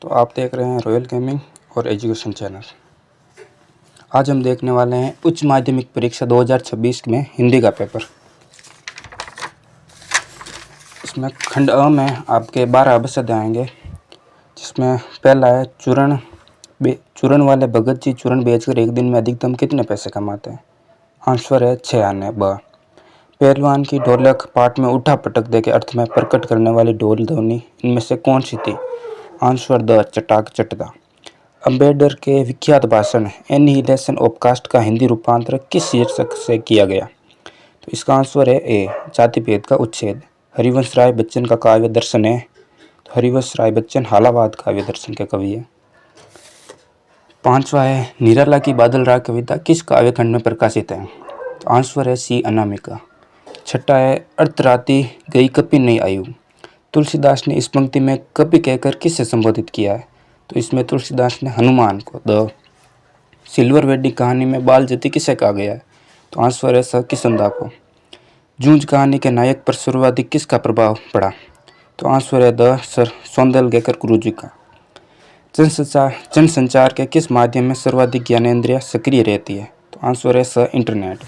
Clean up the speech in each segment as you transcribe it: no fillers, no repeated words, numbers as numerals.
तो आप देख रहे हैं रॉयल गेमिंग और एजुकेशन चैनल। आज हम देखने वाले हैं उच्च माध्यमिक परीक्षा 2026 में हिंदी का पेपर। इसमें खंड अ में आपके 12 अवसद आएंगे, जिसमें पहला है चूरण वाले भगत जी चूरण बेचकर एक दिन में अधिकतम कितने पैसे कमाते हैं। आंसर है 6 आने। ब पहलवान की ढोलक पाठ में उठा पटक दे के अर्थ में प्रकट करने वाली ढोल ध्वनि इनमें से कौन सी थी। आंसर द चटाक चटदा। अम्बेडकर के विख्यात भाषण एनिहिलेशन ऑफ कास्ट का हिंदी रूपांतर किस शीर्षक से किया गया। तो इसका आंसर है ए जाति भेद का उच्छेद। हरिवंश राय बच्चन का काव्य दर्शन है। तो हरिवंश राय बच्चन हालावाद काव्य दर्शन के कवि है। पांचवा है निराला की बादल राग कविता किस काव्य खंड में प्रकाशित है। तो आंसर है सी अनामिका। छठा है अर्धराति गई कपि नहीं आयु। तुलसीदास ने इस पंक्ति में कपि कहकर किससे संबोधित किया है। तो इसमें तुलसीदास ने हनुमान को। द सिल्वर वेडिंग कहानी में बाल जति किसे कहा गया है। तो आंसर है स किसंदा को। जूझ कहानी के नायक पर सर्वाधिक किसका प्रभाव पड़ा। तो आंसर है द सर सौंदलगेकर गुरुजी का। जनसंचार के किस माध्यम में सर्वाधिक ज्ञानेंद्रिय सक्रिय रहती है। तो आंसर है स इंटरनेट।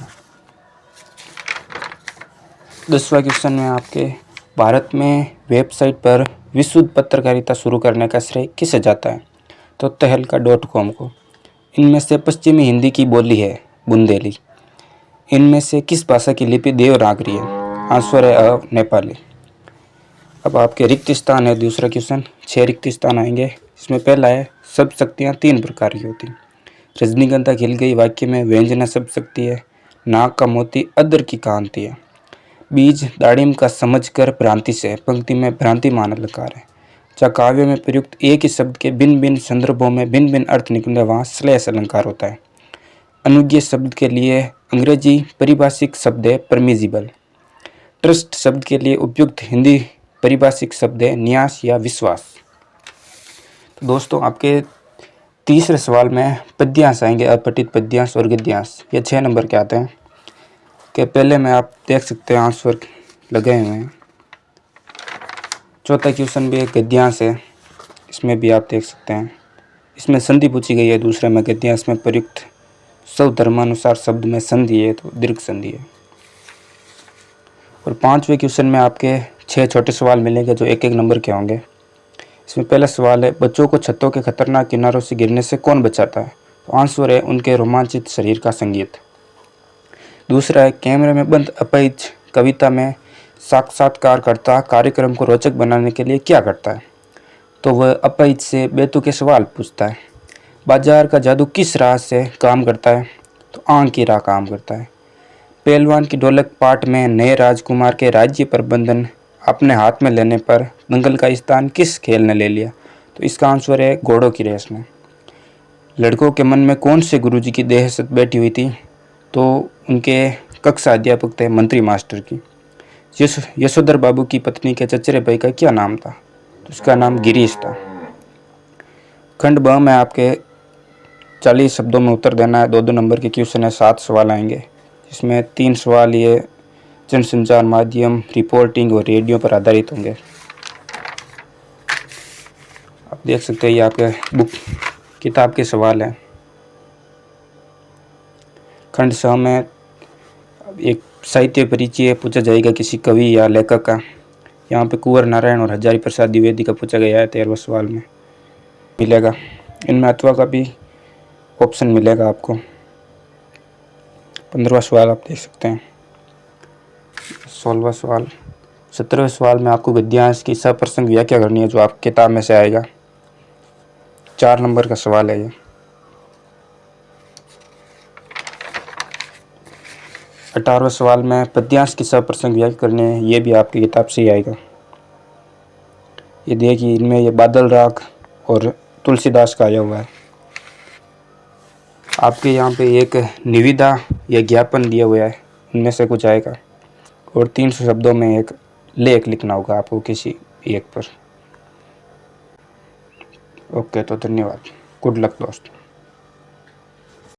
10वां क्वेश्चन में आपके भारत में वेबसाइट पर विशुद्ध पत्रकारिता शुरू करने का श्रेय किसे जाता है। तो तहलका.com को। इनमें से पश्चिमी हिंदी की बोली है बुंदेली। इनमें से किस भाषा की लिपि देवनागरी है। आंसर है नेपाली। अब आपके रिक्त स्थान है दूसरा क्वेश्चन। 6 रिक्त स्थान आएंगे। इसमें पहला है सब शक्तियाँ 3 प्रकार की होती। रजनीगंधा खिल गई वाक्य में व्यंजना सब शक्ति है। नाग का मोती अदर की कांति है। बीज दाड़िम का समझकर भ्रांति से पंक्ति में भ्रांति मान अलंकार है। जहाँ काव्य में प्रयुक्त एक ही शब्द के भिन्न भिन्न संदर्भों में भिन्न भिन्न अर्थ निकले वहाँ श्लेष अलंकार होता है। अनुज्ञेय शब्द के लिए अंग्रेजी परिभाषिक शब्द है परमिजिबल। ट्रस्ट शब्द के लिए उपयुक्त हिंदी परिभाषिक शब्द है न्यास या विश्वास। तो दोस्तों आपके तीसरे सवाल में पद्यांश आएंगे, अपठित पद्यांश और गद्यांश। ये 6 नंबर के आते हैं। के पहले में आप देख सकते हैं आंसर लगे हुए हैं। चौथा क्वेश्चन भी एक गद्यांश है, इसमें भी आप देख सकते हैं। इसमें संधि पूछी गई है। दूसरे में गद्यांश में प्रयुक्त सब धर्मानुसार शब्द में संधि है तो दीर्घ संधि है। और 5वें क्वेश्चन में आपके 6 छोटे सवाल मिलेंगे जो एक एक नंबर के होंगे। इसमें पहला सवाल है बच्चों को छतों के खतरनाक किनारों से गिरने से कौन बचाता है। तो आंसर है उनके रोमांचित शरीर का संगीत। दूसरा है कैमरे में बंद अपाहिज कविता में साक्षात्कारकर्ता कार्यक्रम को रोचक बनाने के लिए क्या करता है। तो वह अपाहिज से बेतुके सवाल पूछता है। बाजार का जादू किस राह से काम करता है। तो आंख की राह काम करता है। पहलवान की ढोलक पाठ में नए राजकुमार के राज्य प्रबंधन अपने हाथ में लेने पर दंगल का स्थान किस खेल ने ले लिया। तो इसका आंसर है घोड़ों की रेस में। लड़कों के मन में कौन से गुरुजी की दहशत बैठी हुई थी। तो उनके कक्षा अध्यापक थे मंत्री मास्टर की। यशोधर बाबू की पत्नी के चचेरे भाई का क्या नाम था। तो उसका नाम गिरीश था। खंड ब में आपके 40 शब्दों में उत्तर देना है। 2-2 नंबर के क्वेश्चन है। 7 सवाल आएंगे, जिसमें 3 सवाल ये जनसंचार माध्यम रिपोर्टिंग और रेडियो पर आधारित होंगे। आप देख सकते हैं ये आपके बुक किताब के सवाल हैं। खंड स में एक साहित्य परिचय पूछा जाएगा किसी कवि या लेखक का। यहाँ पे कुंवर नारायण और हजारी प्रसाद द्विवेदी का पूछा गया है। 13वें सवाल में मिलेगा। इनमें अथवा का भी ऑप्शन मिलेगा आपको। 15वां सवाल आप देख सकते हैं। 16वां सवाल। 17वें सवाल में आपको गद्यांश की सप्रसंग व्याख्या करनी है, जो आप किताब में से आएगा। 4 नंबर का सवाल है ये। 18वें सवाल में पद्यांश की सप्रसंग व्याख्या करनी है, ये भी आपकी किताब से ही आएगा। ये देखिए इनमें ये बादल राग और तुलसीदास का आया हुआ है। आपके यहाँ पे एक निविदा या ज्ञापन दिया हुआ है, उनमें से कुछ आएगा। और 300 शब्दों में एक लेख लिखना होगा आपको किसी एक पर। ओके, तो धन्यवाद। गुड लक दोस्त।